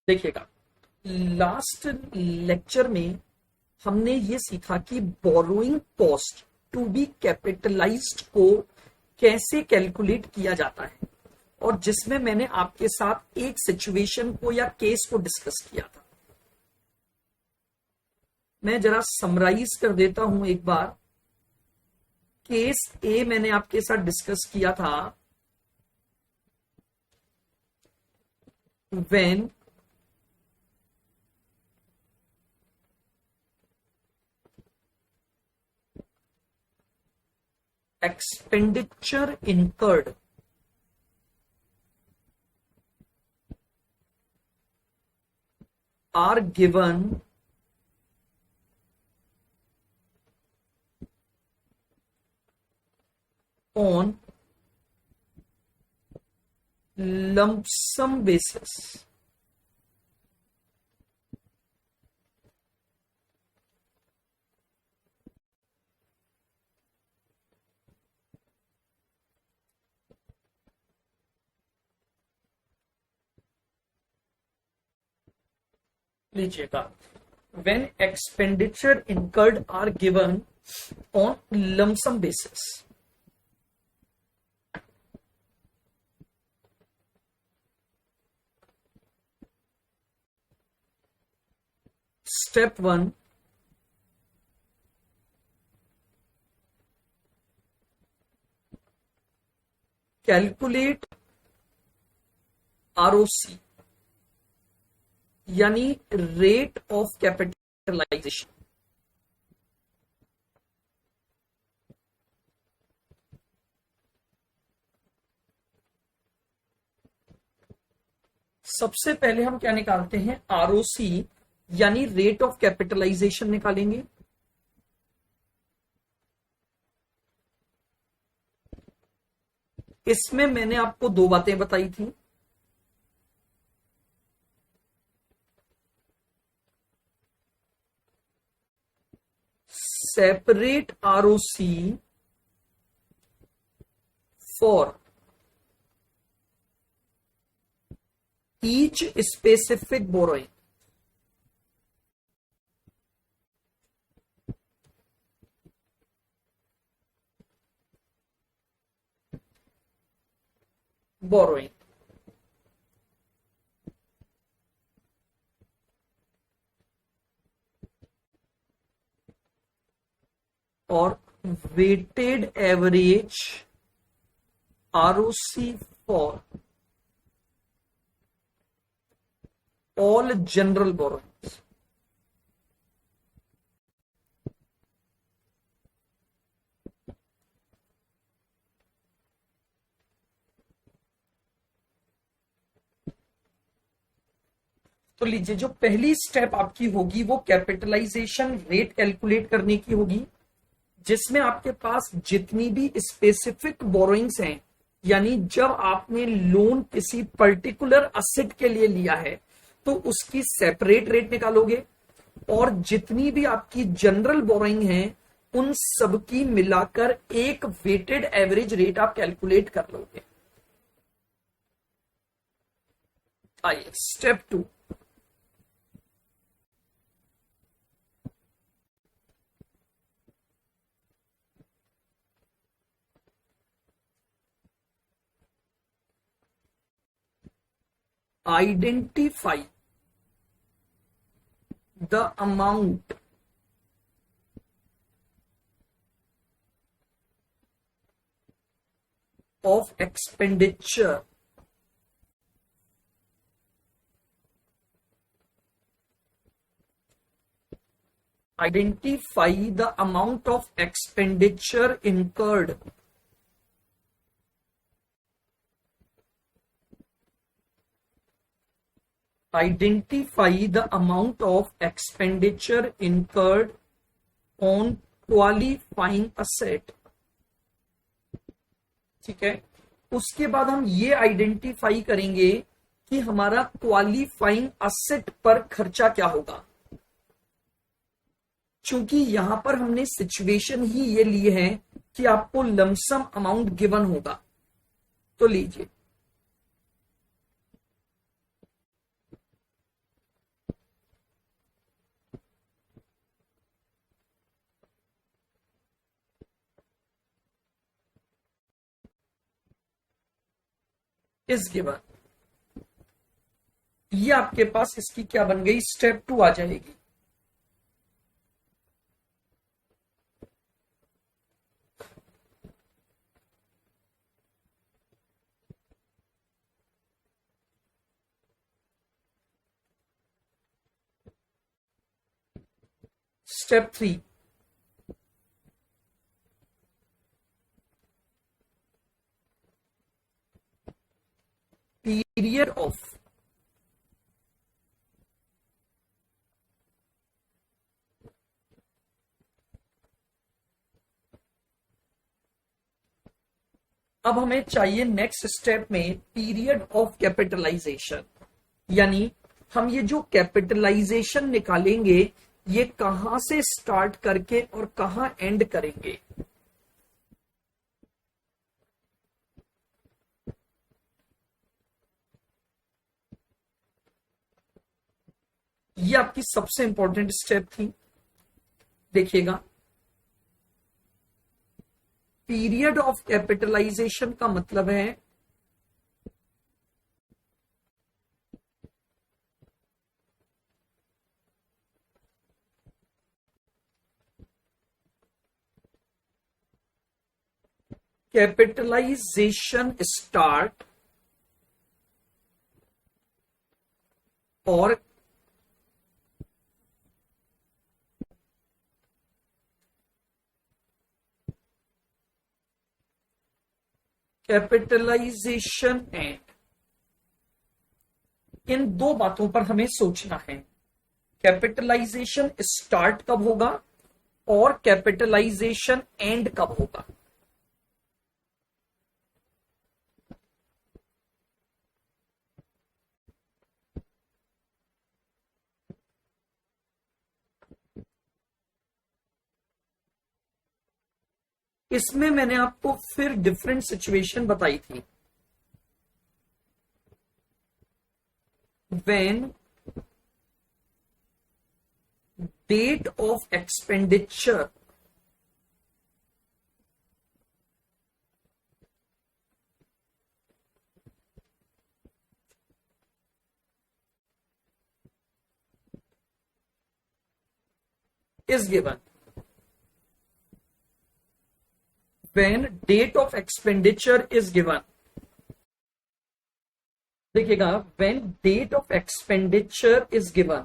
देखिएगा, last lecture में हमने ये सीखा कि borrowing cost to be capitalized को कैसे कैलकुलेट किया जाता है, और जिसमें मैंने आपके साथ एक सिचुएशन को या केस को डिस्कस किया था। मैं जरा समराइज कर देता हूं एक बार। केस ए मैंने आपके साथ डिस्कस किया था, when expenditure incurred are given on lump sum basis. लीजिएगा, when expenditure incurred are given on lump sum basis. Step 1, calculate ROC यानी रेट ऑफ कैपिटलाइजेशन। सबसे पहले हम क्या निकालते हैं, आरओसी यानी रेट ऑफ कैपिटलाइजेशन निकालेंगे। इसमें मैंने आपको दो बातें बताई थी। Separate ROC for each specific borrowing. Borrowing और weighted average ROC for all general borrowings. तो लीजिए, जो पहली स्टेप आपकी होगी वो कैपिटलाइजेशन रेट कैलकुलेट करने की होगी, जिसमें आपके पास जितनी भी स्पेसिफिक बोरोइंग्स हैं, यानी जब आपने लोन किसी पर्टिकुलर असेट के लिए लिया है तो उसकी सेपरेट रेट निकालोगे, और जितनी भी आपकी जनरल बोरोइंग है उन सबकी मिलाकर एक वेटेड एवरेज रेट आप कैलकुलेट कर लोगे। आइए step 2, identify the amount of expenditure identify the amount of expenditure incurred identify the amount of expenditure incurred on qualifying asset। ठीक है, उसके बाद हम ये आइडेंटिफाई करेंगे कि हमारा क्वालिफाइंग असेट पर खर्चा क्या होगा। चूंकि यहां पर हमने सिचुएशन ही ये ली है कि आपको लमसम अमाउंट गिवन होगा, तो लीजिए इज गिवन। ये आपके पास इसकी क्या बन गई, स्टेप 2 आ जाएगी। स्टेप 3, पीरियड ऑफ अब हमें चाहिए नेक्स्ट स्टेप में पीरियड ऑफ कैपिटलाइजेशन, यानी हम ये जो कैपिटलाइजेशन निकालेंगे ये कहां से स्टार्ट करके और कहां एंड करेंगे। ये आपकी सबसे इंपॉर्टेंट स्टेप थी। देखिएगा, पीरियड ऑफ कैपिटलाइजेशन का मतलब है कैपिटलाइजेशन स्टार्ट और कैपिटलाइजेशन एंड, इन दो बातों पर हमें सोचना है। कैपिटलाइजेशन स्टार्ट कब होगा और कैपिटलाइजेशन एंड कब होगा। इसमें मैंने आपको फिर डिफरेंट सिचुएशन बताई थी। When date of expenditure is given, when date of expenditure is given, देखिएगा, when date of expenditure is given,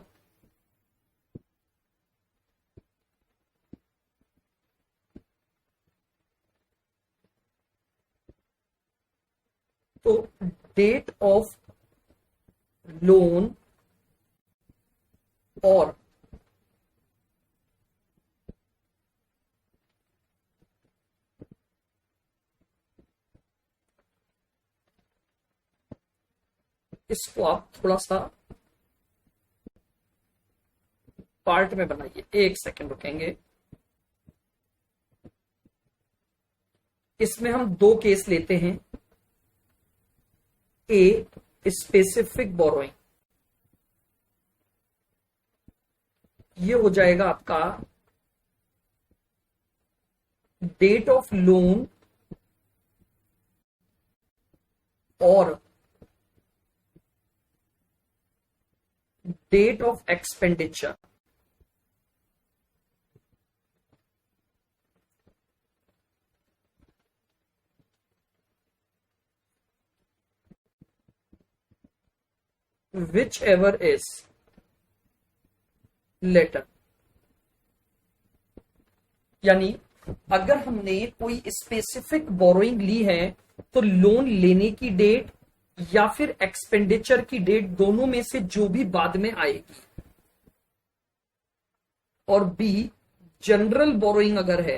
तो डेट ऑफ लोन और इसको आप थोड़ा सा पार्ट में बनाइए, एक सेकंड रुकेंगे। इसमें हम दो केस लेते हैं। ए, स्पेसिफिक बोरोइंग, ये हो जाएगा आपका डेट ऑफ लोन और date of expenditure. Whichever is later, यानी अगर हमने कोई स्पेसिफिक बोरोइंग ली है तो लोन लेने की डेट या फिर एक्सपेंडिचर की डेट दोनों में से जो भी बाद में आएगी। और बी, जनरल बोरोइंग अगर है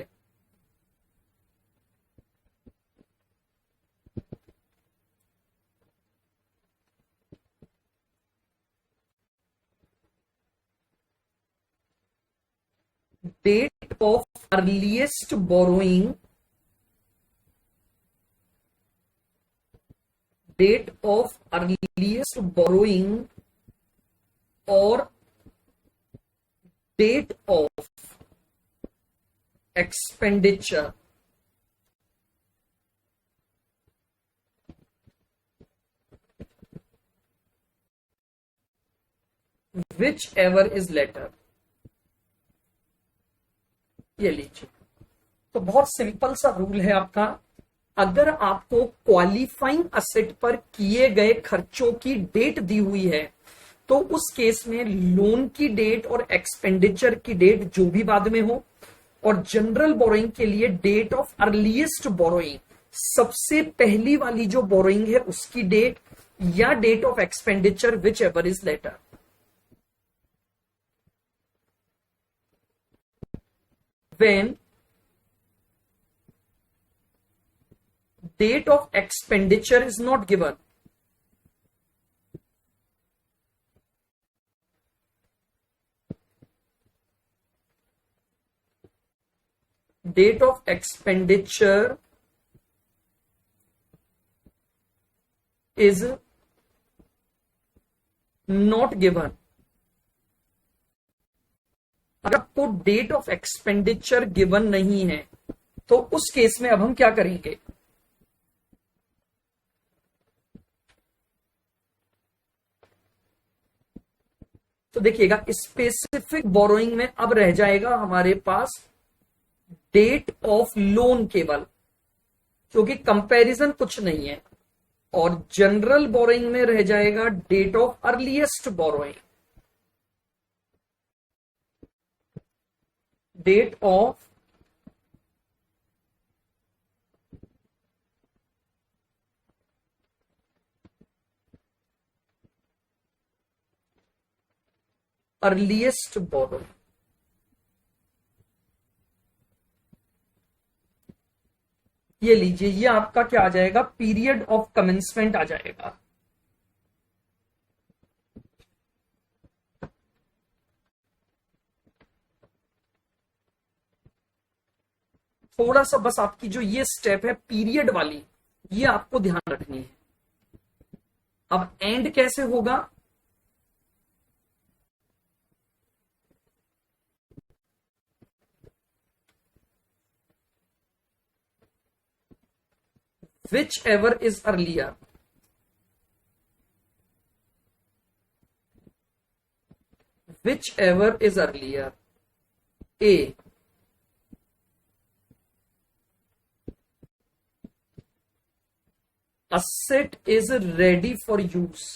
date of earliest borrowing, date of earliest borrowing और date of expenditure. Whichever is later. ये लीजिए, तो बहुत सिंपल सा रूल है आपका। अगर आपको क्वालिफाइंग असेट पर किए गए खर्चों की डेट दी हुई है तो उस केस में लोन की डेट और एक्सपेंडिचर की डेट जो भी बाद में हो, और जनरल बोरोइंग के लिए डेट ऑफ अर्लीस्ट बोरोइंग, सबसे पहली वाली जो बोरोइंग है उसकी डेट, या date of expenditure whichever is later. when date of expenditure is not given, date of expenditure is not given, अगर आपको डेट ऑफ एक्सपेंडिचर गिवन नहीं है तो उस केस में अब हम क्या करेंगे, तो देखिएगा स्पेसिफिक बोरोइंग में अब रह जाएगा हमारे पास डेट ऑफ लोन केवल, क्योंकि कंपैरिजन कुछ नहीं है, और जनरल बोरोइंग में रह जाएगा date of earliest borrowing, date of earliest borrowing. ये लीजिए, ये आपका क्या आ जाएगा, पीरियड ऑफ कमेंसमेंट आ जाएगा। थोड़ा सा बस आपकी जो ये स्टेप है पीरियड वाली, ये आपको ध्यान रखनी है। अब एंड कैसे होगा, whichever is earlier, whichever is earlier, A, asset is ready for use,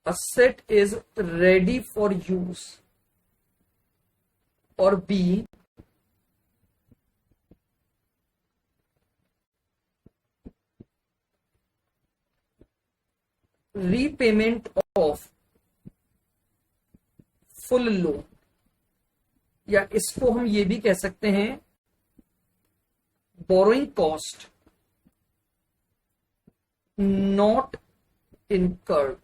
asset is ready for use, or B, repayment of full loan, या इसको हम ये भी कह सकते हैं बोरोइंग कॉस्ट नॉट इनकर्ड।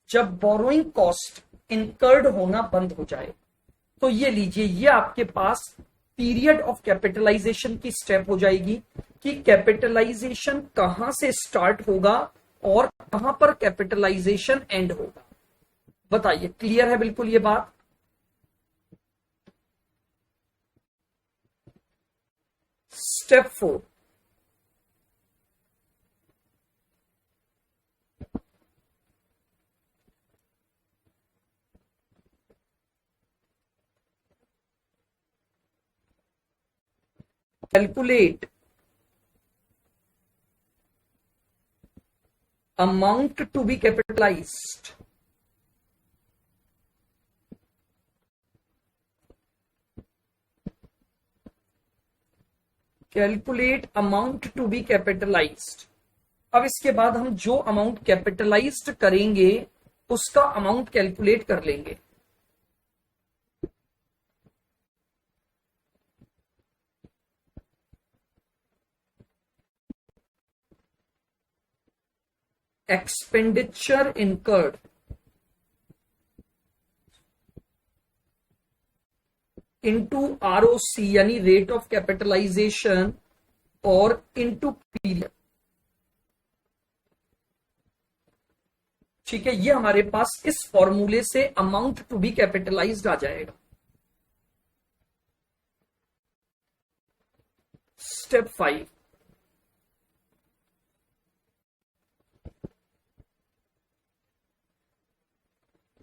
जब बोरोइंग कॉस्ट इनकर्ड होना बंद हो जाए तो ये लीजिए, ये आपके पास पीरियड ऑफ कैपिटलाइजेशन की स्टेप हो जाएगी कि कैपिटलाइजेशन कहां से स्टार्ट होगा और कहां पर कैपिटलाइजेशन एंड होगा। बताइए, क्लियर है बिल्कुल ये बात? Step 4, calculate amount to be capitalized, calculate amount to be capitalized. अब इसके बाद हम जो अमाउंट कैपिटलाइज्ड करेंगे उसका अमाउंट कैलकुलेट कर लेंगे। एक्सपेंडिचर इनकर्ड इनटू आरओसी यानी रेट ऑफ कैपिटलाइजेशन और इनटू पीरियड। ठीक है, ये हमारे पास इस फॉर्मूले से अमाउंट टू बी कैपिटलाइज्ड आ जाएगा। Step 5,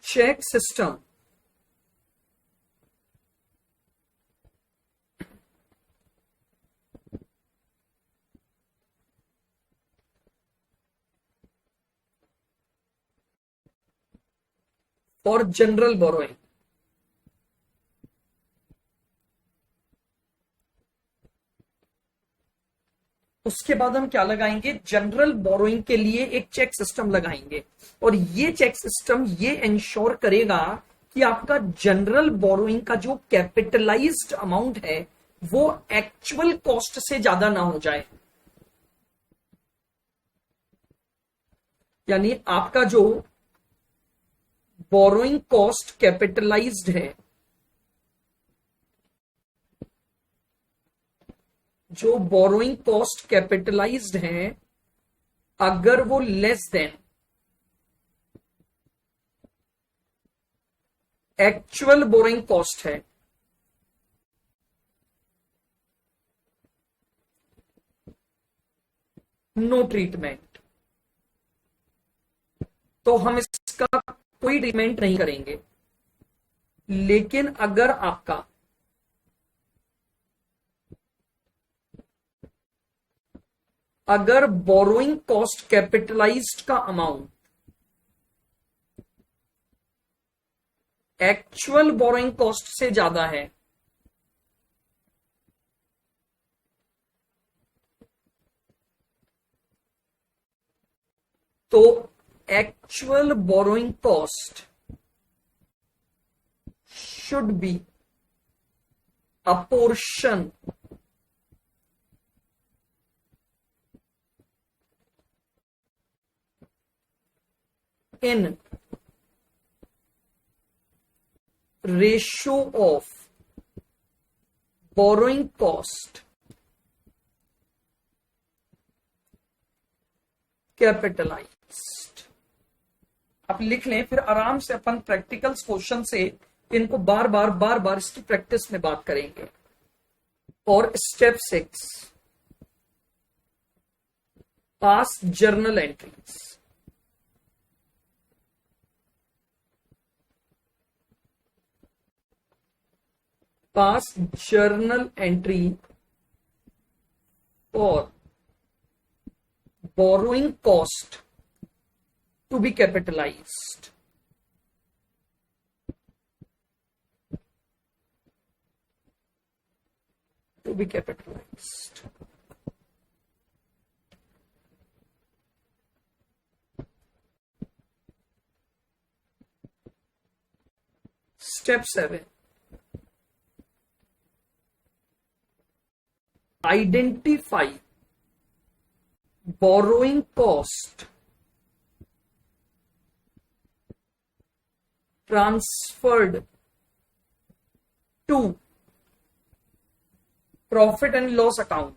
check system for general borrowing. उसके बाद हम क्या लगाएंगे, जनरल बोरोइंग के लिए एक चेक सिस्टम लगाएंगे, और ये चेक सिस्टम ये इंश्योर करेगा कि आपका जनरल बोरोइंग का जो कैपिटलाइज्ड अमाउंट है वो एक्चुअल कॉस्ट से ज्यादा ना हो जाए। यानी आपका जो बोरोइंग कॉस्ट कैपिटलाइज्ड है, जो बोरोइंग कॉस्ट कैपिटलाइज्ड है, अगर वो less than actual borrowing cost है, नो ट्रीटमेंट, तो हम इसका कोई ट्रीटमेंट नहीं करेंगे। लेकिन अगर बोरोइंग कॉस्ट कैपिटलाइज्ड का अमाउंट एक्चुअल बोरोइंग कॉस्ट से ज्यादा है, तो actual borrowing cost should be a portion in ratio of borrowing cost capitalized। आप लिख लें, फिर आराम से अपन प्रैक्टिकल्स क्वेश्चन से इनको बार बार इसकी प्रैक्टिस में बात करेंगे। और step 6, pass journal entries. Pass journal entry और borrowing cost to be capitalized. To be capitalized. Step 7, identify borrowing cost transferred to profit and loss account।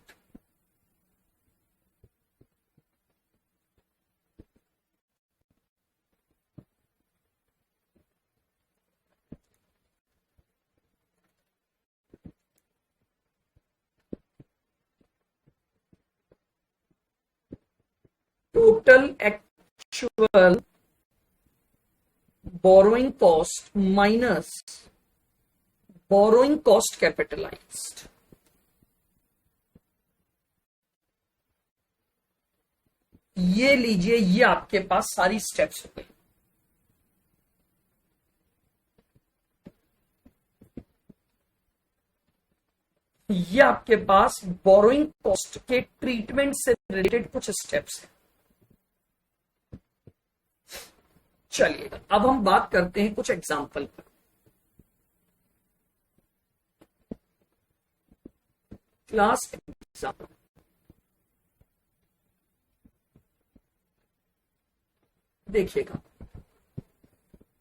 Total actual borrowing cost minus borrowing cost capitalised. ये लीजिए, ये आपके पास सारी steps हो गई। ये आपके पास बोरोइंग कॉस्ट के ट्रीटमेंट से रिलेटेड कुछ स्टेप्स हैं। चलिए अब हम बात करते हैं कुछ एग्जाम्पल पर। Class example. देखिएगा,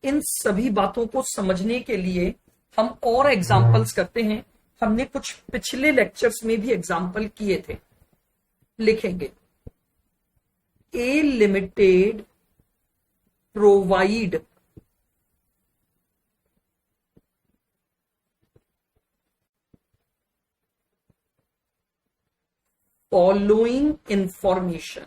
इन सभी बातों को समझने के लिए हम और एग्जाम्पल्स करते हैं। हमने कुछ पिछले लेक्चर्स में भी एग्जाम्पल किए थे। लिखेंगे, ए limited provide following information.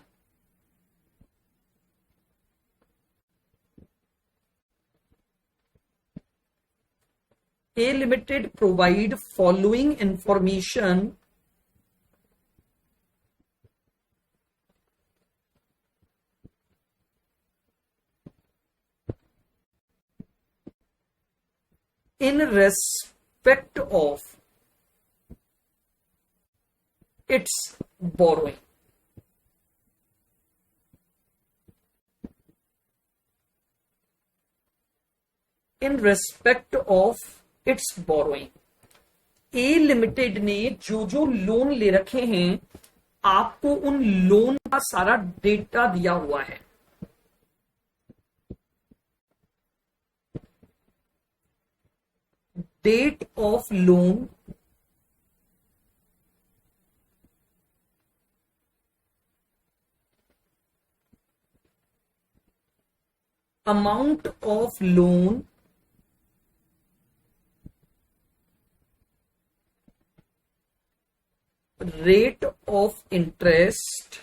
A Limited provide following information in respect of its borrowing. In respect of its borrowing. A limited ने जो जो लोन ले रखे हैं, आपको उन लोन का सारा डेटा दिया हुआ है. Date of loan, amount of loan, rate of interest,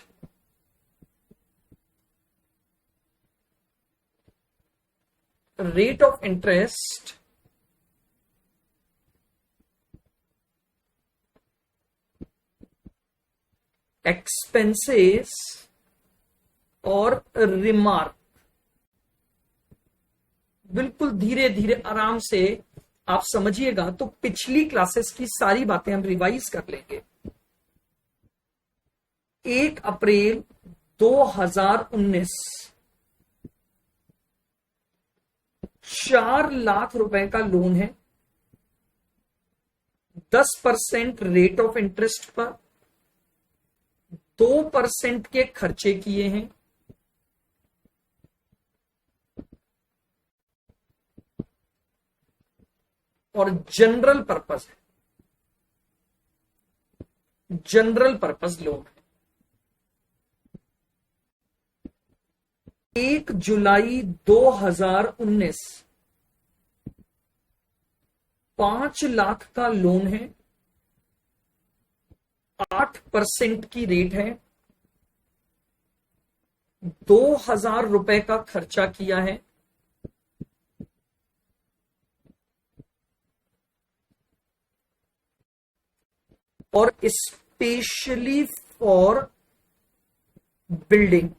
rate of interest, expenses और रिमार्क. बिल्कुल धीरे धीरे आराम से आप समझिएगा तो पिछली क्लासेस की सारी बातें हम रिवाइज कर लेंगे. 1 अप्रैल 2019 4 लाख रुपए का लोन है. 10% रेट ऑफ इंटरेस्ट पर 2% के खर्चे किए हैं. और जनरल पर्पस है, जनरल पर्पस लोन है. 1 जुलाई 2019 5 लाख का लोन है. 8% की रेट है. 2000 रुपए का खर्चा किया है. और स्पेशली फॉर बिल्डिंग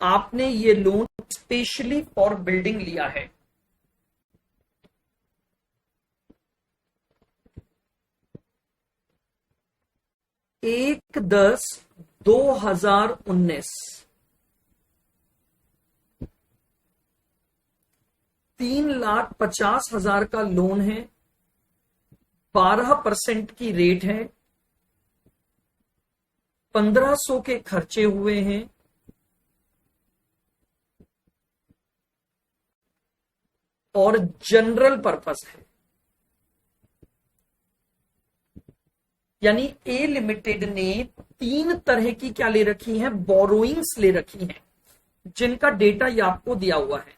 आपने ये लोन स्पेशली फॉर बिल्डिंग लिया है. 1/10/2019 3,50,000 का लोन है. 12% की रेट है. 1500 के खर्चे हुए हैं. और जनरल पर्पस है. यानी ए लिमिटेड ने 3 तरह की क्या ले रखी हैं, बोरोइंग्स ले रखी हैं, जिनका डेटा ये आपको दिया हुआ है.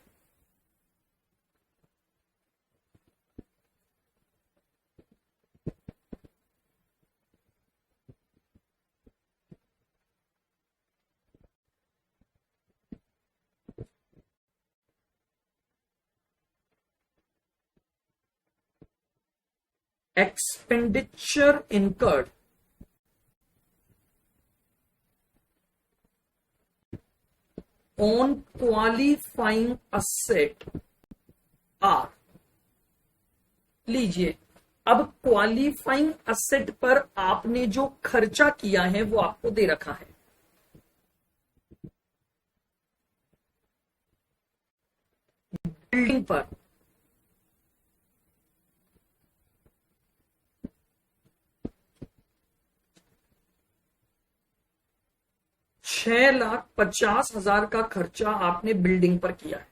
Expenditure incurred on qualifying asset are. लीजिए, अब क्वालिफाइंग असेट पर आपने जो खर्चा किया है वो आपको दे रखा है. बिल्डिंग पर 6,50,000 का खर्चा आपने बिल्डिंग पर किया है.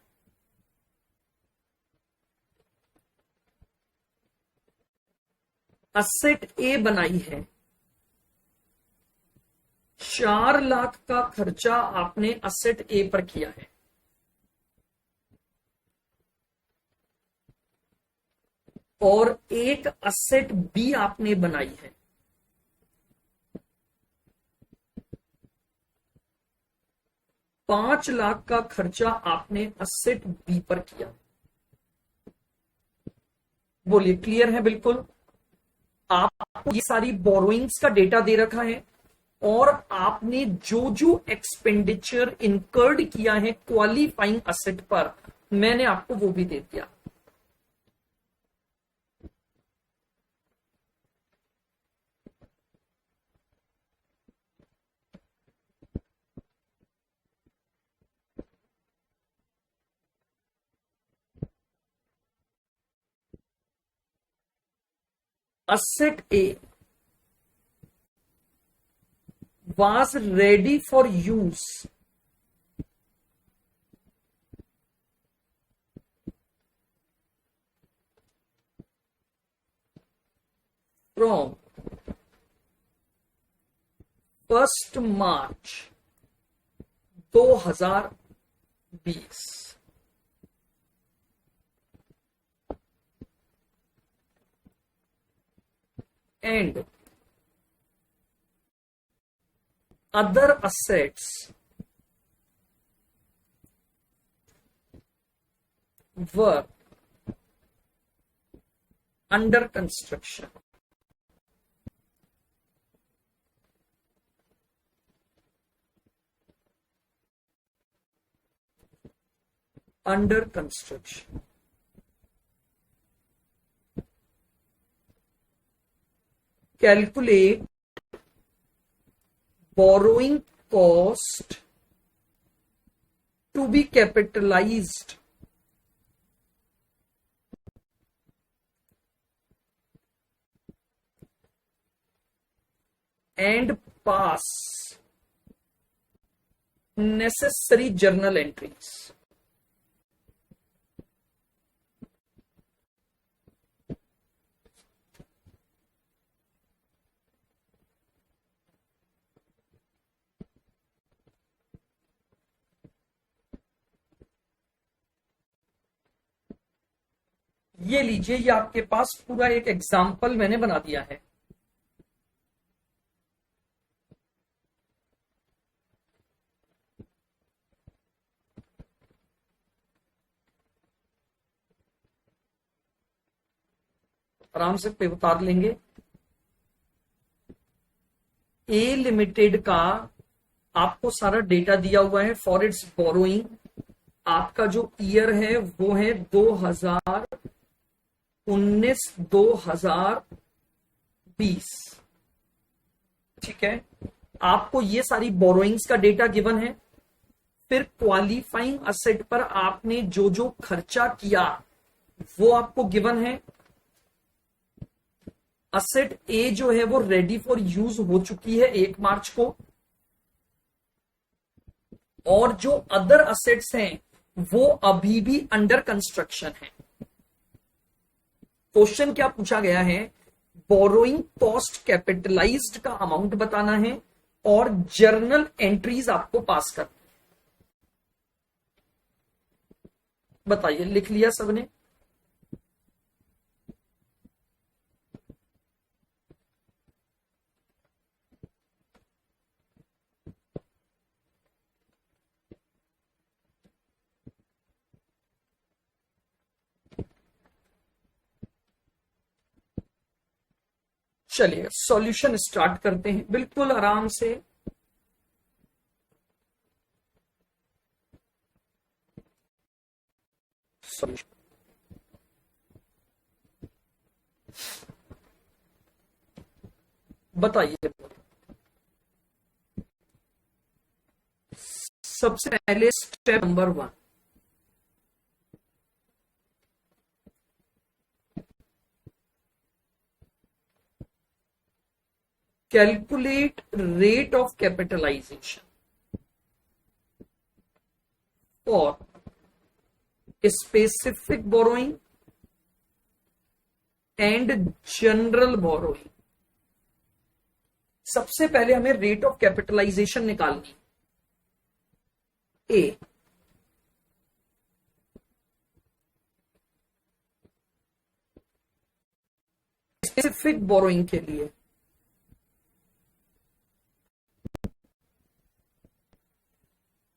असेट ए बनाई है. 4 लाख का खर्चा आपने असेट ए पर किया है. और एक असेट बी आपने बनाई है। ₹5 लाख का खर्चा आपने असेट बी पर किया। बोलिए, क्लियर है? बिल्कुल। आपको ये सारी बोरोइंग्स का डेटा दे रखा है और आपने जो जो एक्सपेंडिचर इनकर्ड किया है क्वालिफाइंग असेट पर, मैंने आपको वो भी दे दिया। Asset A was ready for use from 1 March 2020 and other assets were under construction. Under construction. Calculate borrowing cost to be capitalized and pass necessary journal entries. ये लीजिए, ये आपके पास पूरा एक एग्जाम्पल मैंने बना दिया है। आराम से पे उतार लेंगे। ए लिमिटेड का आपको सारा डेटा दिया हुआ है फॉर इट्स बोरोइंग। आपका जो ईयर है वो है 2019-2020। ठीक है, आपको ये सारी बोरोइंग्स का डेटा गिवन है। फिर क्वालिफाइंग असेट पर आपने जो जो खर्चा किया वो आपको गिवन है। असेट ए जो है वो रेडी फॉर यूज हो चुकी है 1 मार्च को, और जो अदर असेट्स हैं वो अभी भी अंडर कंस्ट्रक्शन है। क्वेश्चन क्या पूछा गया है? बोरोइंग कॉस्ट कैपिटलाइज्ड का अमाउंट बताना है और जर्नल एंट्रीज आपको पास करना। बताइए, लिख लिया सबने? चलिए सॉल्यूशन स्टार्ट करते हैं बिल्कुल आराम से। सॉल्यूशन बताइए। सबसे पहले step number 1, calculate rate of capitalization for specific borrowing and general borrowing। सबसे पहले हमें रेट ऑफ कैपिटलाइजेशन निकालनी। ए, स्पेसिफिक बोरोइंग के लिए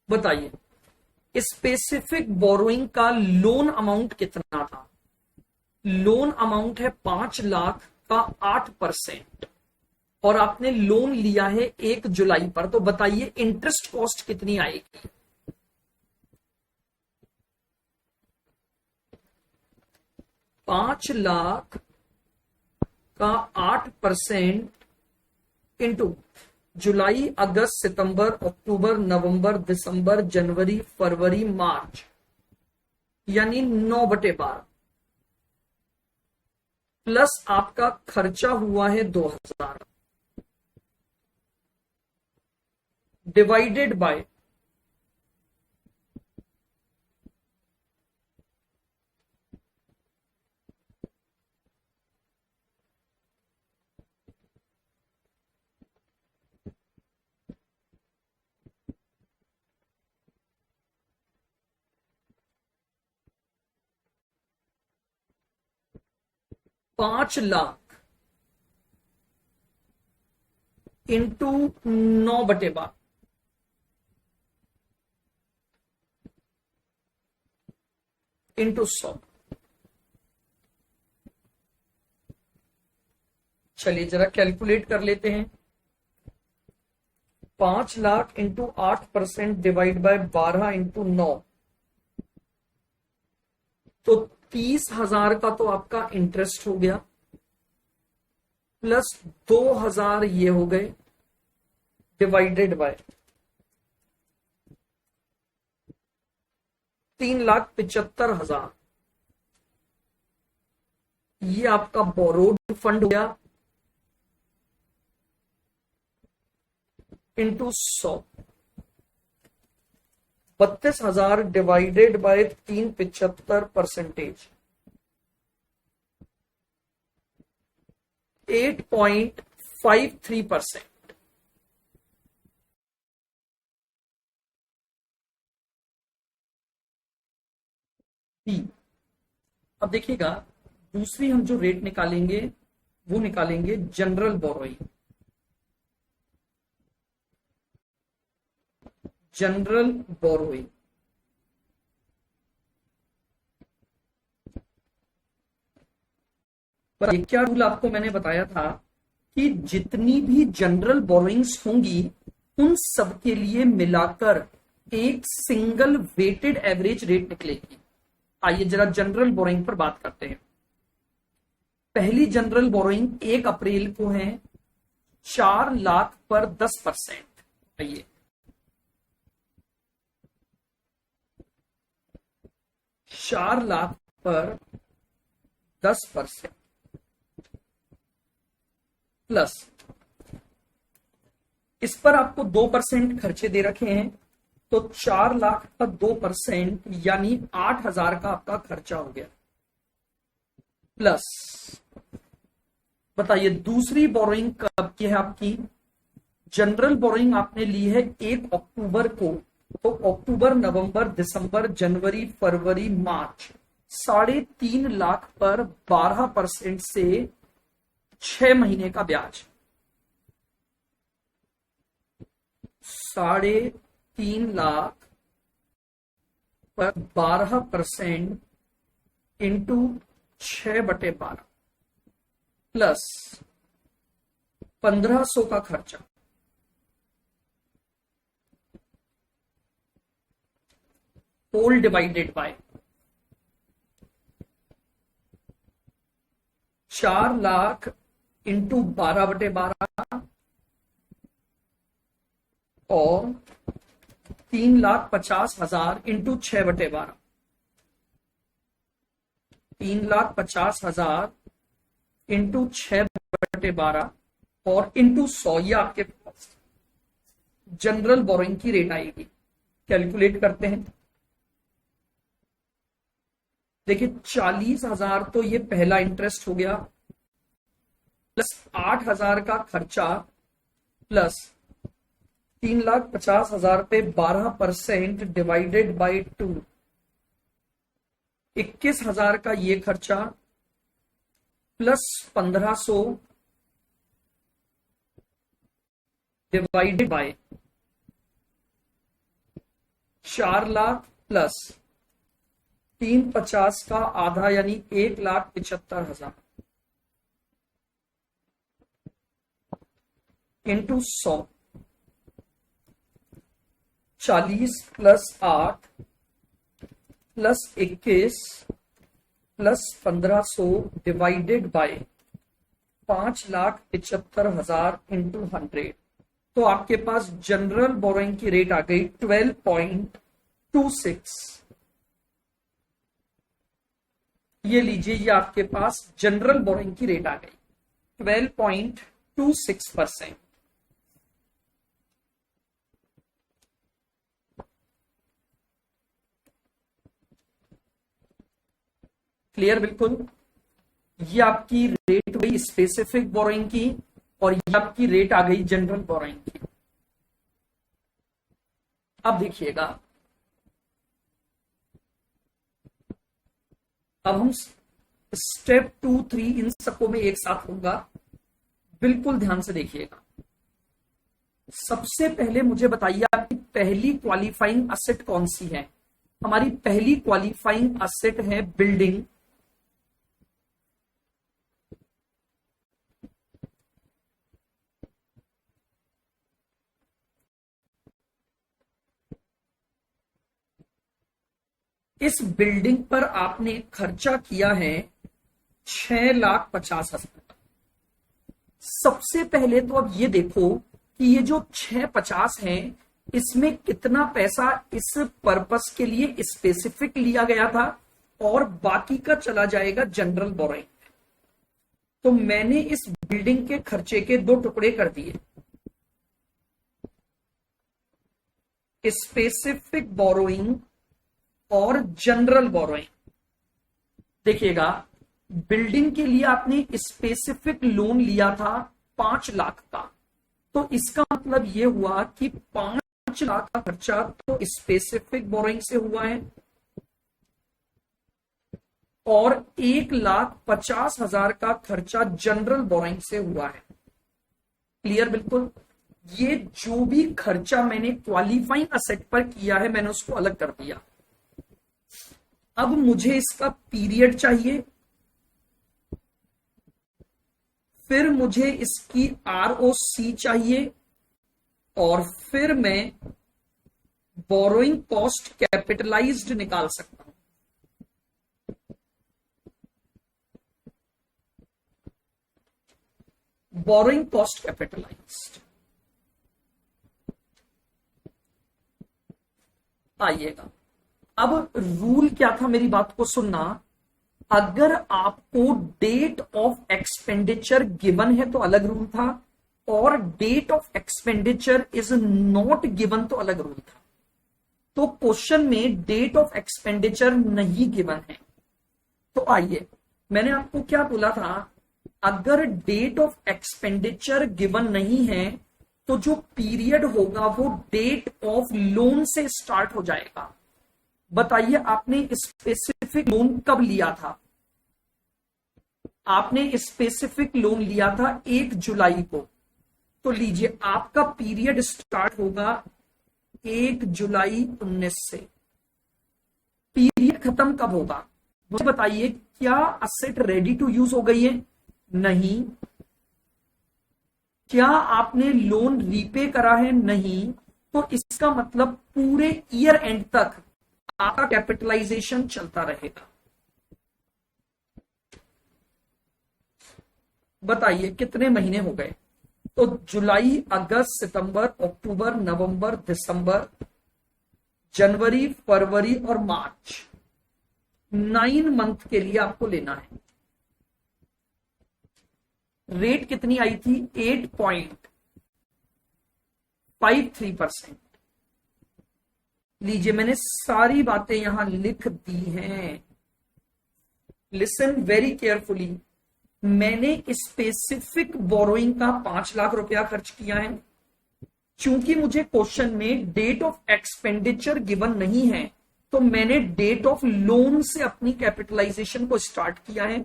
बताइए, स्पेसिफिक बोरोइंग का लोन अमाउंट कितना था? लोन अमाउंट है 5 लाख का 8% और आपने लोन लिया है 1 जुलाई पर, तो बताइए इंटरेस्ट कॉस्ट कितनी आएगी? 5 लाख का 8% इंटू जुलाई, अगस्त, सितंबर, अक्टूबर, नवंबर, दिसंबर, जनवरी, फरवरी, मार्च, यानी 9/12 प्लस आपका खर्चा हुआ है 2000 divided by 5 lakh into 9/12 into 100। चलिए जरा कैलकुलेट कर लेते हैं। 5 lakh into 8% divide by 12 into 9, तो 30,000 का तो आपका इंटरेस्ट हो गया, प्लस 2,000 ये हो गए, डिवाइडेड बाय 3,75,000, ये आपका बोरोड फंड हो गया इंटू 100। 32,000 divided by 375%, 8.53%। अब देखिएगा, दूसरी हम जो रेट निकालेंगे वो निकालेंगे जनरल बोरोइंग। जनरल बोरोइंग पर क्या रूल आपको मैंने बताया था कि जितनी भी जनरल बोरोइंग्स होंगी उन सब के लिए मिलाकर एक सिंगल वेटेड एवरेज रेट निकलेगी। आइए जरा जनरल बोरोइंग पर बात करते हैं। पहली जनरल बोरोइंग 1 अप्रैल को है 4 लाख पर 10%। आइए 4 लाख पर 10% प्लस इस पर आपको 2% खर्चे दे रखे हैं, तो 4 लाख का 2% यानी 8,000 का आपका खर्चा हो गया। प्लस बताइए दूसरी बोरोइंग कब की है आपकी? जनरल बोरोइंग आपने ली है 1 अक्टूबर को, तो अक्टूबर, नवंबर, दिसंबर, जनवरी, फरवरी, मार्च, 3.5 लाख पर 12% से 6 महीने का ब्याज, 3.5 लाख पर 12% इंटू 6/12 प्लस 1,500 का खर्चा, whole divided by 4 lakh into 12/12 और 3,50,000 इंटू 6/12, 3,50,000 इंटू 6/12 और इंटू 100, ये आपके पास जनरल बोरोइंग की रेट आएगी। कैलकुलेट करते हैं। देखिए 40,000 तो ये पहला इंटरेस्ट हो गया, प्लस 8,000 का खर्चा, प्लस 3,50,000 पे 12% डिवाइडेड बाई 2, 21,000 का ये खर्चा, plus 1500 divided by 4 lakh plus 350 का आधा यानी 1,75,000 into 100, 40 plus 8 plus 21 plus 1500 divided by 5,75,000 into 100। तो आपके पास जनरल बोरोइंग की रेट आ गई 12.26। ये लीजिए, ये आपके पास जनरल बोरोइंग की रेट आ गई 12.26%। क्लियर? बिल्कुल। ये आपकी रेट हुई स्पेसिफिक बोरोइंग की और ये आपकी रेट आ गई जनरल बोरोइंग की। अब देखिएगा, अब हम स्टेप 2, 3 इन सबको में एक साथ होगा, बिल्कुल ध्यान से देखिएगा। सबसे पहले मुझे बताइए आपकी पहली क्वालिफाइंग असेट कौन सी है? हमारी पहली क्वालिफाइंग असेट है बिल्डिंग। इस बिल्डिंग पर आपने खर्चा किया है 6,50,000। सबसे पहले तो अब ये देखो कि ये जो 650 है, इसमें कितना पैसा इस पर्पस के लिए स्पेसिफिक लिया गया था और बाकी का चला जाएगा जनरल बोरोइंग। तो मैंने इस बिल्डिंग के खर्चे के 2 टुकड़े कर दिए, स्पेसिफिक बोरोइंग और जनरल बोरोइंग। देखिएगा, बिल्डिंग के लिए आपने स्पेसिफिक लोन लिया था 5 लाख का, तो इसका मतलब यह हुआ कि 5 लाख का खर्चा तो स्पेसिफिक बोरोइंग से हुआ है और 1,50,000 का खर्चा जनरल बोरोइंग से हुआ है। क्लियर? बिल्कुल। ये जो भी खर्चा मैंने क्वालिफाइंग असेट पर किया है, मैंने उसको अलग कर दिया। अब मुझे इसका पीरियड चाहिए, फिर मुझे इसकी ROC चाहिए और फिर मैं बोरोइंग कॉस्ट कैपिटलाइज्ड निकाल सकता हूं। Borrowing cost capitalised. आइएगा, अब रूल क्या था, मेरी बात को सुनना। अगर आपको डेट ऑफ एक्सपेंडिचर गिवन है तो अलग रूल था, और date of expenditure is not given तो अलग रूल था। तो क्वेश्चन में डेट ऑफ एक्सपेंडिचर नहीं गिवन है। तो आइए, मैंने आपको क्या बोला था, अगर डेट ऑफ एक्सपेंडिचर गिवन नहीं है तो जो पीरियड होगा वो डेट ऑफ लोन से स्टार्ट हो जाएगा। बताइए, आपने स्पेसिफिक लोन कब लिया था? आपने स्पेसिफिक लोन लिया था 1 जुलाई को। तो लीजिए, आपका पीरियड स्टार्ट होगा 1 जुलाई 19 से। पीरियड खत्म कब होगा? मुझे बताइए, क्या असेट रेडी टू यूज हो गई है? नहीं। क्या आपने लोन रीपे करा है? नहीं। तो इसका मतलब पूरे ईयर एंड तक आपका कैपिटलाइजेशन चलता रहेगा। बताइए कितने महीने हो गए? तो जुलाई, अगस्त, सितंबर, अक्टूबर, नवंबर, दिसंबर, जनवरी, फरवरी और मार्च, 9 मंथ के लिए आपको लेना है। रेट कितनी आई थी? 8.53%। लीजिए, मैंने सारी बातें यहां लिख दी हैं। Listen very carefully. मैंने स्पेसिफिक बोरोइंग का 5 लाख रुपया खर्च किया है। चूंकि मुझे क्वेश्चन में डेट ऑफ एक्सपेंडिचर गिवन नहीं है, तो मैंने डेट ऑफ लोन से अपनी कैपिटलाइजेशन को स्टार्ट किया है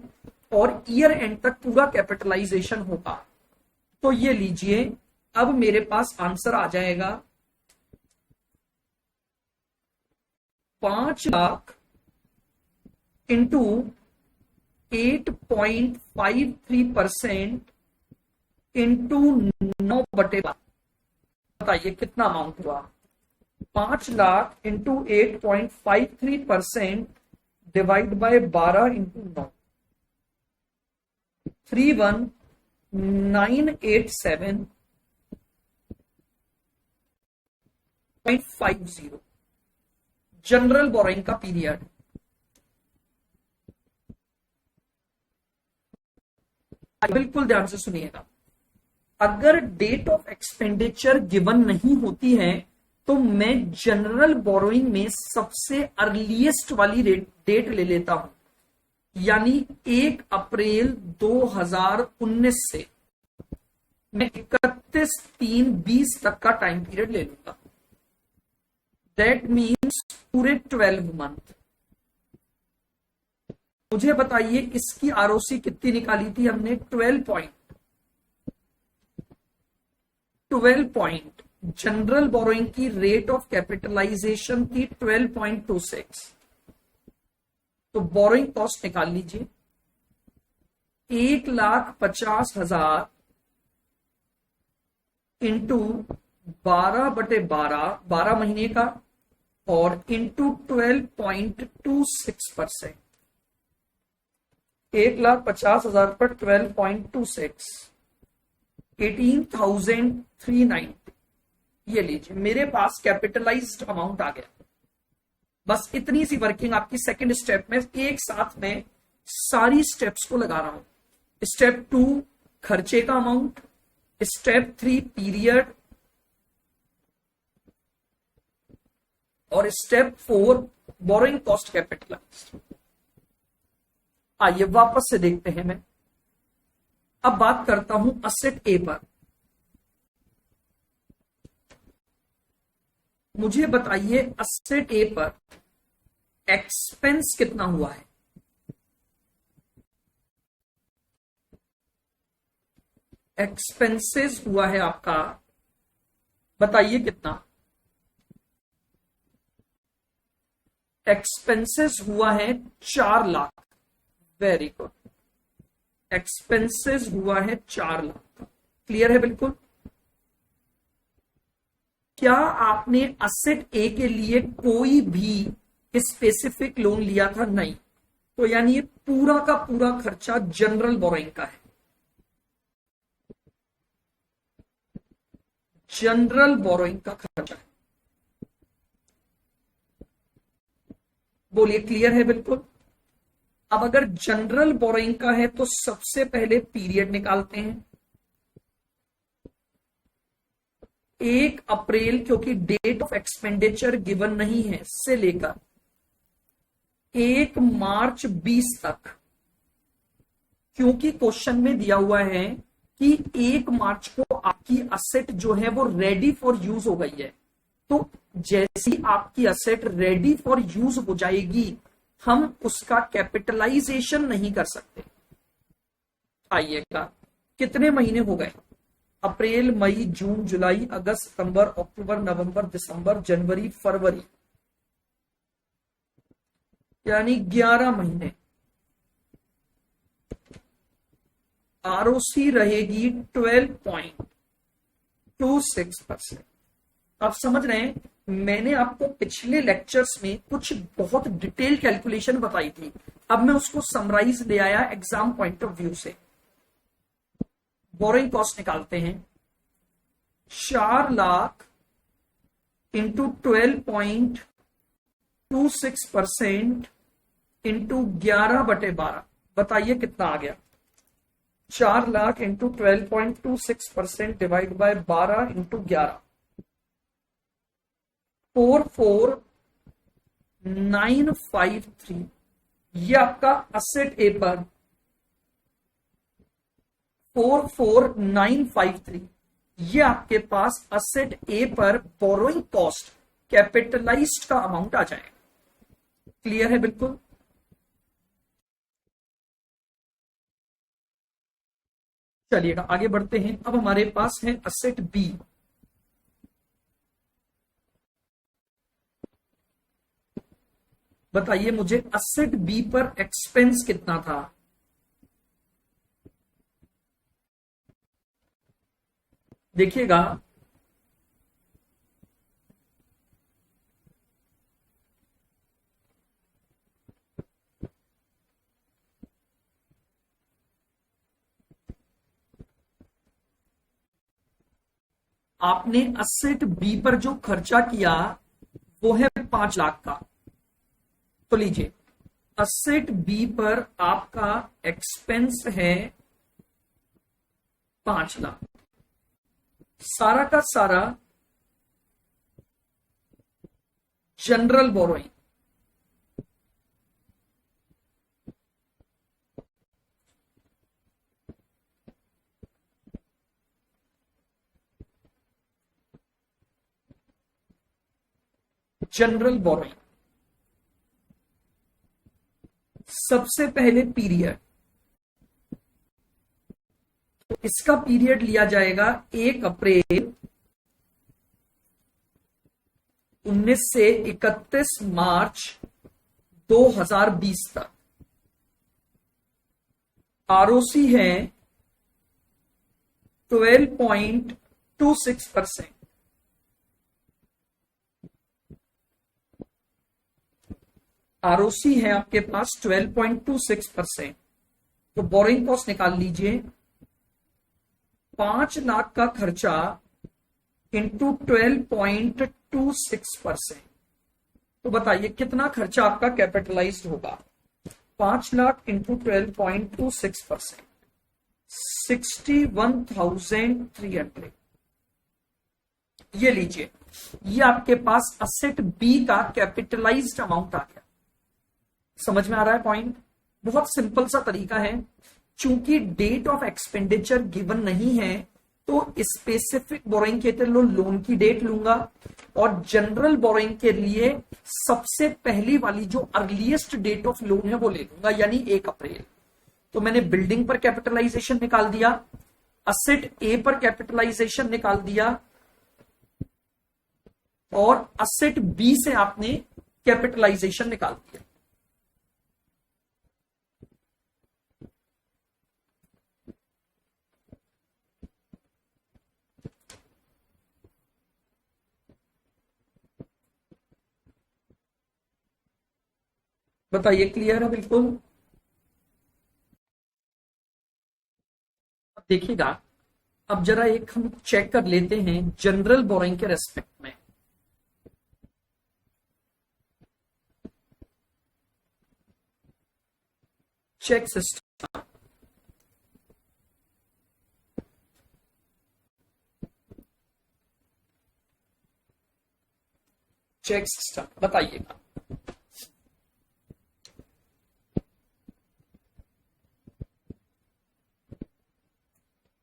और ईयर एंड तक पूरा कैपिटलाइजेशन होगा। तो ये लीजिए, अब मेरे पास आंसर आ जाएगा 5 लाख इंटू 8.53% इंटू 9/12। बताइए कितना अमाउंट हुआ। 5 lakh into 8.53% divide by 12 into 9, 31987.50 general borrowing का पीरियड। बिल्कुल ध्यान से सुनिएगा, अगर डेट ऑफ एक्सपेंडिचर गिवन नहीं होती है तो मैं जनरल बोरोइंग में सबसे अर्लीस्ट वाली डेट ले लेता हूं, यानी 1 अप्रैल 2019 से मैं 31/3/20 तक का टाइम पीरियड ले लूंगा। दैट मीन्स पूरे 12 मंथ। मुझे बताइए इसकी आरओसी कितनी निकाली थी हमने? 12 पॉइंट। जनरल बोरोइंग की रेट ऑफ कैपिटलाइजेशन थी 12.26। तो बोरोइंग कॉस्ट निकाल लीजिए, 1,50,000 इंटू 12/12, 12 महीने का, और इंटू 12.26%। 1,50,000 पर 12.26, 18,390। ये लीजिए, मेरे पास कैपिटलाइज्ड अमाउंट आ गया। बस इतनी सी वर्किंग आपकी सेकंड स्टेप में, एक साथ में सारी स्टेप्स को लगा रहा हूं। स्टेप 2 खर्चे का अमाउंट, स्टेप 3 पीरियड, और स्टेप 4 बोरोइंग कॉस्ट कैपिटलाइज्ड। आइए वापस से देखते हैं। मैं अब बात करता हूं असेट ए पर। मुझे बताइए असेट ए पर एक्सपेंस कितना हुआ है? एक्सपेंसेस हुआ है आपका, बताइए कितना? एक्सपेंसेस हुआ है 4 लाख। वेरी गुड, एक्सपेंसेस हुआ है 4 लाख। क्लियर है बिल्कुल? क्या आपने असेट ए के लिए कोई भी स्पेसिफिक लोन लिया था? नहीं। तो यानी ये पूरा का पूरा खर्चा जनरल बोरोइंग का है। जनरल बोरोइंग का खर्चा है। बोलिए क्लियर है बिल्कुल? अब अगर जनरल बोरोइंग का है तो सबसे पहले पीरियड निकालते हैं। 1 अप्रैल, क्योंकि डेट ऑफ एक्सपेंडिचर गिवन नहीं है, से लेकर 1 मार्च 20 तक, क्योंकि क्वेश्चन में दिया हुआ है कि 1 मार्च को आपकी असेट जो है वो रेडी फॉर यूज हो गई है। तो जैसी आपकी असेट रेडी फॉर यूज हो जाएगी, हम उसका कैपिटलाइजेशन नहीं कर सकते। आइएगा, कितने महीने हो गए? अप्रैल, मई, जून, जुलाई, अगस्त, सितंबर, अक्टूबर, नवंबर, दिसंबर, जनवरी, फरवरी, यानी 11 महीने। आरओसी रहेगी 12.26%। आप समझ रहे हैं? मैंने आपको पिछले लेक्चर्स में कुछ बहुत डिटेल कैलकुलेशन बताई थी, अब मैं उसको समराइज ले आया एग्जाम पॉइंट ऑफ व्यू से। बोरोइंग कॉस्ट निकालते हैं। 4 लाख इंटू 12.26% इंटू 11/12, बताइए कितना आ गया? 4 lakh into 12.26% divide by 12 into 11, 44,953। ये आपका असेट ए पर 44,953, ये आपके पास असेट ए पर बोरोइंग कॉस्ट कैपिटलाइज्ड का अमाउंट आ जाएगा। क्लियर है बिल्कुल? चलिएगा आगे बढ़ते हैं। अब हमारे पास है असेट बी। बताइए मुझे असेट बी पर एक्सपेंस कितना था। देखिएगा आपने असेट बी पर जो खर्चा किया वो है 5 लाख का। तो लीजिए असेट बी पर आपका एक्सपेंस है 5 लाख, सारा का सारा जनरल बोरोइंग। जनरल बोरोइंग सबसे पहले पीरियड, तो इसका पीरियड लिया जाएगा 1 अप्रैल 19 से 31 मार्च 2020 तक। आरओसी है 12.26%। आरओसी है आपके पास 12.26%। तो बोरिंग कॉस्ट निकाल लीजिए, 5 लाख का खर्चा इंटू 12.26%। तो बताइए कितना खर्चा आपका कैपिटलाइज्ड होगा। 5 लाख इंटू 12.26%, 61,300। ये लीजिए, ये आपके पास असेट बी का कैपिटलाइज्ड अमाउंट आ गया। समझ में आ रहा है पॉइंट? बहुत सिंपल सा तरीका है। चूंकि डेट ऑफ एक्सपेंडिचर गिवन नहीं है तो स्पेसिफिक बोरोइंग के लिए लोन की डेट लूंगा और जनरल बोरोइंग के लिए सबसे पहली वाली जो अर्लीस्ट डेट ऑफ लोन है वो ले लूंगा, यानी 1 अप्रैल। तो मैंने बिल्डिंग पर कैपिटलाइजेशन निकाल दिया, असेट ए पर कैपिटलाइजेशन निकाल दिया और असेट बी से आपने कैपिटलाइजेशन निकाल दिया। बताइए क्लियर है बिल्कुल? अब देखिएगा, अब जरा एक हम चेक कर लेते हैं जनरल बोरोइंग के रेस्पेक्ट में। चेक सिस्टम, चेक सिस्टम बताइएगा।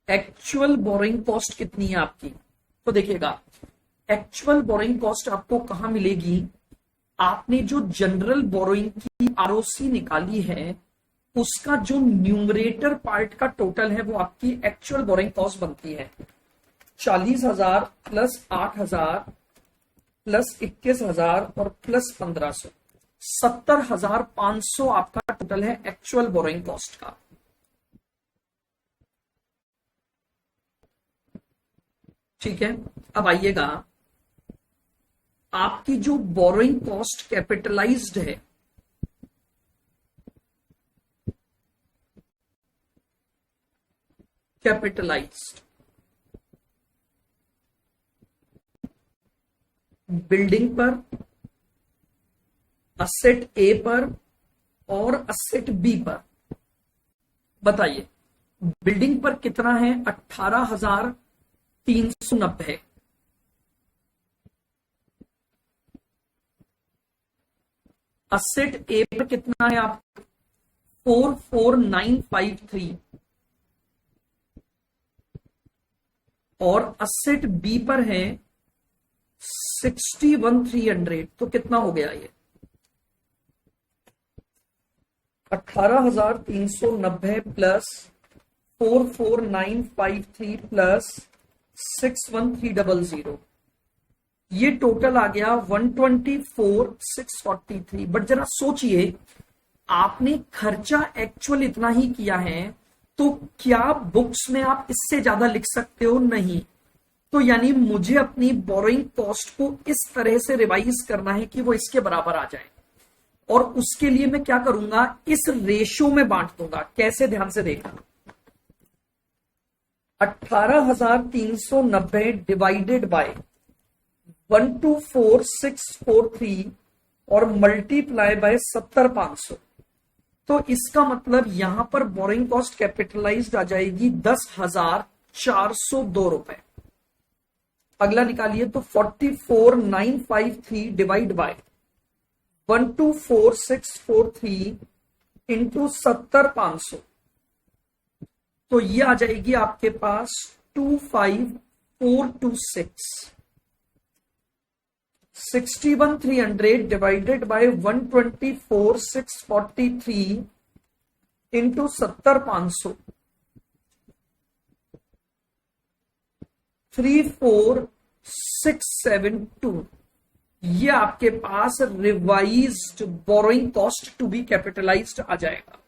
एक्चुअल बोरिंग कॉस्ट कितनी है आपकी? तो देखिएगा, एक्चुअल बोरिंग कॉस्ट आपको कहां मिलेगी? आपने जो जनरल बोरोइंग की आरओसी निकाली है उसका जो न्यूमरेटर पार्ट का टोटल है वो आपकी एक्चुअल बोरिंग कॉस्ट बनती है। 40,000 प्लस 8,000 प्लस 21,000 और प्लस 1,500, 70,500 आपका टोटल है एक्चुअल बोरोइंग कॉस्ट का। ठीक है, अब आइएगा, आपकी जो बोरोइंग कॉस्ट कैपिटलाइज्ड है कैपिटलाइज्ड बिल्डिंग पर, असेट ए पर और असेट बी पर। बताइए बिल्डिंग पर कितना है? 18,390। असेट ए पर कितना है आप? 44,953 और असेट बी पर है 61,300। तो कितना हो गया ये? 18,390 प्लस 44953 प्लस 61300, ये टोटल आ गया 124,643। बट जरा सोचिए, आपने खर्चा एक्चुअल इतना ही किया है, तो क्या बुक्स में आप इससे ज्यादा लिख सकते हो? नहीं। तो यानी मुझे अपनी बोरोइंग कॉस्ट को इस तरह से रिवाइज करना है कि वो इसके बराबर आ जाए, और उसके लिए मैं क्या करूंगा, इस रेशो में बांट दूंगा। कैसे? ध्यान से देखना, 18,390 डिवाइडेड बाय 124,643 और मल्टीप्लाई बाय 70,500। तो इसका मतलब यहां पर बोरिंग कॉस्ट कैपिटलाइज्ड आ जाएगी 10,402 रुपए। अगला निकालिए, तो 44,953 डिवाइड बाय 124,643 इंटू 70,500, तो ये आ जाएगी आपके पास 25,426। 61,300 डिवाइडेड बाय 124,643 इंटू 70,500, 34,672। ये आपके पास revised borrowing cost to be capitalized आ जाएगा।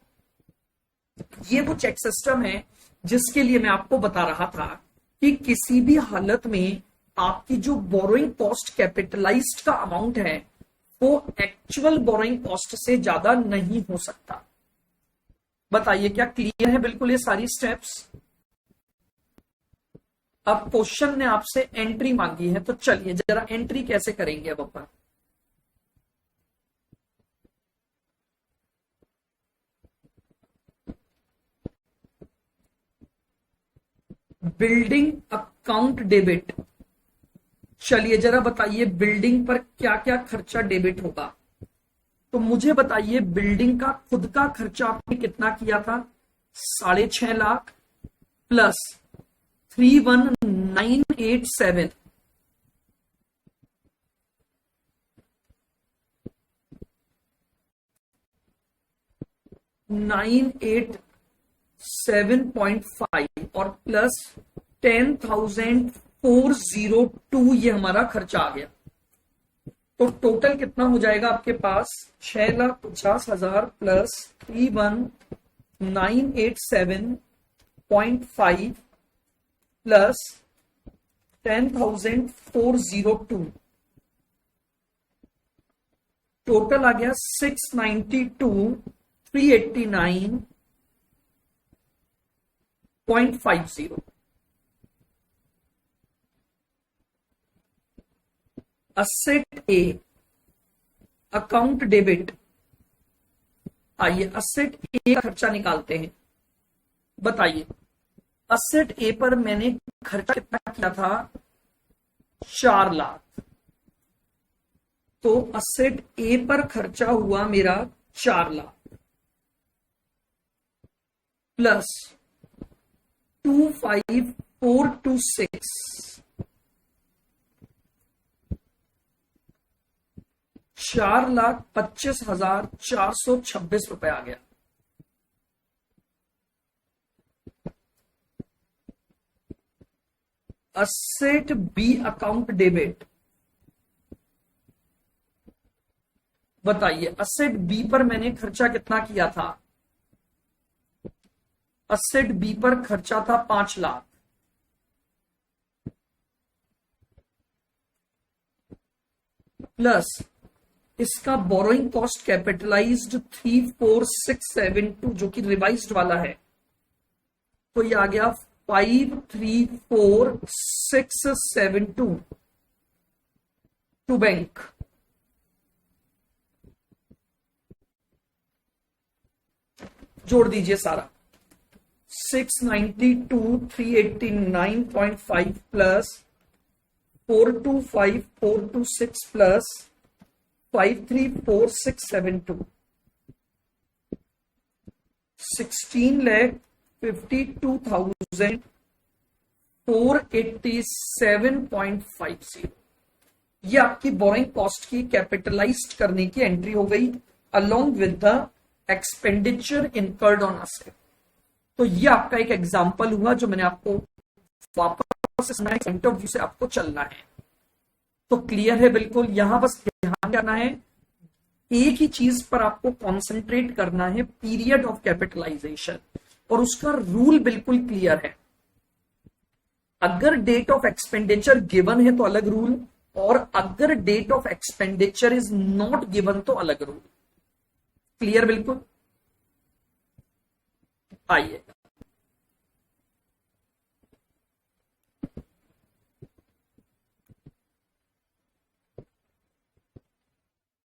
ये वो चेक सिस्टम है जिसके लिए मैं आपको बता रहा था कि किसी भी हालत में आपकी जो बोरोइंग कॉस्ट कैपिटलाइज्ड का अमाउंट है वो एक्चुअल बोरोइंग कॉस्ट से ज्यादा नहीं हो सकता। बताइए, क्या क्लियर है बिल्कुल ये सारी स्टेप्स? अब क्वेश्चन ने आपसे एंट्री मांगी है, तो चलिए जरा एंट्री कैसे करेंगे अब अपन। Building account debit. चलिए जरा बताइए, बिल्डिंग पर क्या क्या खर्चा डेबिट होगा? तो मुझे बताइए, बिल्डिंग का खुद का खर्चा आपने कितना किया था? 6.5 लाख प्लस 31,987 987.5 और प्लस 10,402, ये हमारा खर्चा आ गया। तो टोटल कितना हो जाएगा आपके पास? 6,50,000 प्लस 31,987.5 प्लस 10,402, टोटल आ गया 692,389.50। असेट ए अकाउंट डेबिट। आइए असेट ए का खर्चा निकालते हैं। बताइए, असेट ए पर मैंने खर्चा कितना किया था? 4 लाख। तो असेट ए पर खर्चा हुआ मेरा 4 लाख प्लस 25,426, 4,25,426 रुपए आ गया। Asset B account debit. बताइए, असेट बी पर मैंने खर्चा कितना किया था? असेट बी पर खर्चा था 5 लाख प्लस इसका बोरोइंग कॉस्ट कैपिटलाइज्ड 34,672 जो कि रिवाइज्ड वाला है, तो ये आ गया 534,672 टू बैंक। जोड़ दीजिए सारा, 692,389.5 प्लस 425,426 प्लस 534,672, 16,52,487.50। ये आपकी बोरिंग कॉस्ट की कैपिटलाइज्ड करने की एंट्री हो गई along with the expenditure incurred on asset. तो ये आपका एक एग्जाम्पल हुआ जो मैंने आपको वापस पॉइंट ऑफ व्यू से आपको चलना है। तो क्लियर है बिल्कुल, यहां बस ध्यान करना है, एक ही चीज पर आपको कॉन्सेंट्रेट करना है, पीरियड ऑफ कैपिटलाइजेशन, और उसका रूल बिल्कुल क्लियर है। अगर डेट ऑफ एक्सपेंडिचर गिवन है तो अलग रूल, और अगर date of expenditure is not given तो अलग रूल। क्लियर बिल्कुल। आइए